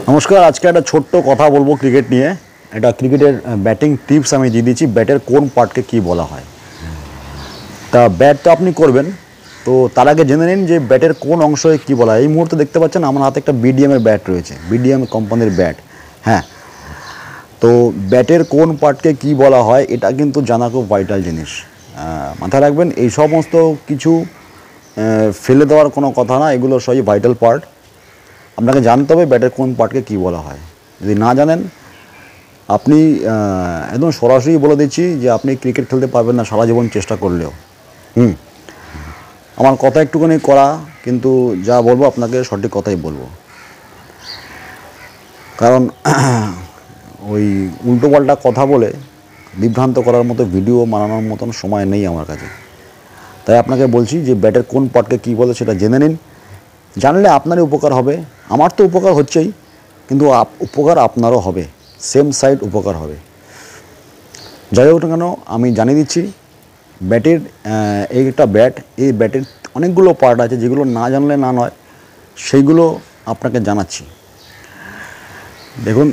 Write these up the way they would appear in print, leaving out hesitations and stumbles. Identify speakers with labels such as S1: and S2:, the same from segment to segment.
S1: নমস্কার। আজকে একটা ছোট্ট কথা বলবো ক্রিকেট নিয়ে। এটা ক্রিকেটের ব্যাটিং টিপস আমি দিয়ে দিচ্ছি, ব্যাটের কোন পার্টকে কি বলা হয়। তা ব্যাট তো আপনি করবেন, তো তার আগে জেনে নিন যে ব্যাটের কোন অংশে কী বলা হয়। এই মুহূর্তে দেখতে পাচ্ছেন আমার হাতে একটা বিডিএমের ব্যাট রয়েছে, বিডিএম কোম্পানির ব্যাট। হ্যাঁ, তো ব্যাটের কোন পার্টকে কি বলা হয় এটা কিন্তু জানা খুব ভাইটাল জিনিস। মাথায় রাখবেন, এই সমস্ত কিছু ফেলে দেওয়ার কোনো কথা না, এগুলো সবই ভাইটাল পার্ট। আপনাকে জানতে হবে ব্যাটের কোন পার্টকে কী বলা হয়। যদি না জানেন, আপনি একদম সরাসরি বলে দিচ্ছি যে আপনি ক্রিকেট খেলতে পারবেন না সারা জীবন চেষ্টা করলেও। আমার কথা একটুখানি করা, কিন্তু যা বলবো আপনাকে সঠিক কথাই বলবো। কারণ ওই উল্টোপাল্টা কথা বলে বিভ্রান্ত করার মতো ভিডিও বানানোর মতন সময় নেই আমার কাছে। তাই আপনাকে বলছি যে ব্যাটের কোন পার্টকে কী বলে সেটা জেনে নিন। জানলে আপনারই উপকার হবে, আমার তো উপকার হচ্ছেই, কিন্তু উপকার আপনারও হবে, সেম সাইড উপকার হবে। যাই হোক না কেন, আমি জানিয়ে দিচ্ছি ব্যাটের এই একটা ব্যাট, এই ব্যাটের অনেকগুলো পার্ট আছে যেগুলো না জানলে না নয়, সেইগুলো আপনাকে জানাচ্ছি। দেখুন,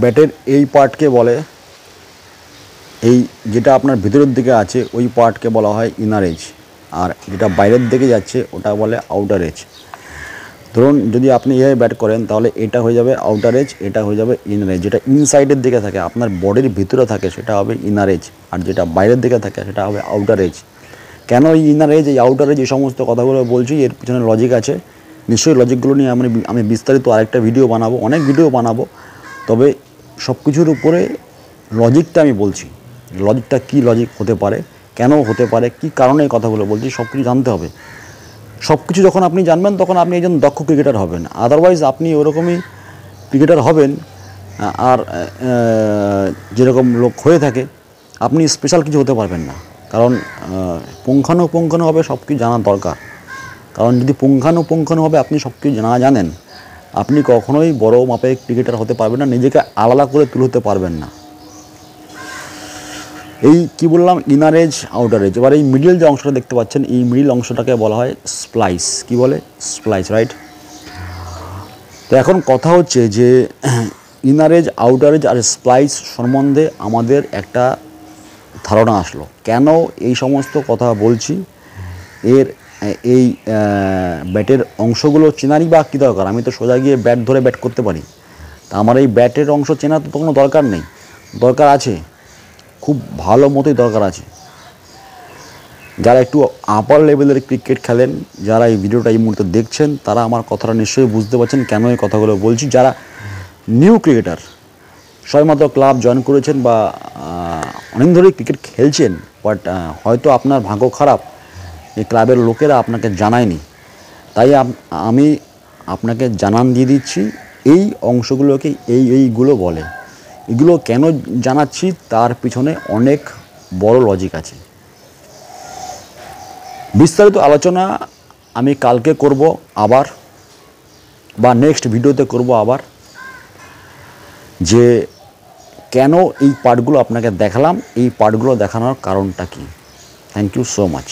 S1: ব্যাটের এই পার্টকে বলে, এই যেটা আপনার ভিতরের দিকে আছে ওই পার্টকে বলা হয় ইনার এজ, আর যেটা বাইরের দিকে যাচ্ছে ওটা বলে আউটার এজ। ধরুন যদি আপনি এভাবে ব্যাট করেন তাহলে এটা হয়ে যাবে আউটার এজ, এটা হয়ে যাবে ইনার এজ। যেটা ইনসাইডের দিকে থাকে, আপনার বডির ভিতরে থাকে, সেটা হবে ইনার এজ, আর যেটা বাইরের দিকে থাকে সেটা হবে আউটার এজ। কেন এই ইনার এজ, এই আউটার এজ, এই সমস্ত কথাগুলো বলছি, এর পিছনে লজিক আছে। নিশ্চয়ই লজিকগুলো নিয়ে আমি বিস্তারিত আরেকটা ভিডিও বানাবো, অনেক ভিডিও বানাবো। তবে সব কিছুর উপরে লজিকটা আমি বলছি, লজিকটা কী লজিক হতে পারে, কেন হতে পারে, কী কারণে এই কথাগুলো বলছি, সব কিছু জানতে হবে। সব কিছু যখন আপনি জানবেন তখন আপনি একজন দক্ষ ক্রিকেটার হবেন। আদারওয়াইজ আপনি ওরকমই ক্রিকেটার হবেন, আর যেরকম লোক হয়ে থাকে আপনি স্পেশাল কিছু হতে পারবেন না। কারণ পুঙ্খানুপুঙ্খানুভাবে সব কিছু জানার দরকার। কারণ যদি পুঙ্খানুপুঙ্খানুভাবে আপনি সব কিছু না জানেন, আপনি কখনোই বড় মাপের ক্রিকেটার হতে পারবেন না, নিজেকে আলাদা করে তুলতে পারবেন না। এই কি বললাম, ইনার এজ, আউটার এজ। এবার এই মিডিল যে অংশটা দেখতে পাচ্ছেন, এই মিডিল অংশটাকে বলা হয় স্প্লাইস। কি বলে? Splice, right? তো এখন কথা হচ্ছে যে ইনার এজ, আউটার এজ আর স্প্লাইস সম্বন্ধে আমাদের একটা ধারণা আসলো। কেন এই সমস্ত কথা বলছি, এর এই ব্যাটের অংশগুলো চেনারই বা কী দরকার? আমি তো সোজা গিয়ে ব্যাট ধরে ব্যাট করতে পারি। তা আমার এই ব্যাটের অংশ চেনা তো কোনো দরকার নেই। দরকার আছে, খুব ভালো মতোই দরকার আছে। যারা একটু আপার লেভেলের ক্রিকেট খেলেন, যারা এই ভিডিওটা এই মুহূর্তে দেখছেন, তারা আমার কথাটা নিশ্চয়ই বুঝতে পারছেন কেন এই কথাগুলো বলছি। যারা নিউ ক্রিকেটার, সবেমাত্র ক্লাব জয়েন করেছেন বা অনেক ধরেই ক্রিকেট খেলছেন, বাট হয়তো আপনার ভাগ্য খারাপ, এই ক্লাবের লোকেরা আপনাকে জানায়নি, তাই আমি আপনাকে জানান দিয়ে দিচ্ছি এই অংশগুলোকে এইগুলো বলে। এগুলো কেন জানাচ্ছি তার পিছনে অনেক বড় লজিক আছে। বিস্তারিত আলোচনা আমি কালকে করব আবার, বা নেক্সট ভিডিওতে করব আবার, যে কেন এই পার্টগুলো আপনাকে দেখালাম, এই পার্টগুলো দেখানোর কারণটা কি। Thank you so much.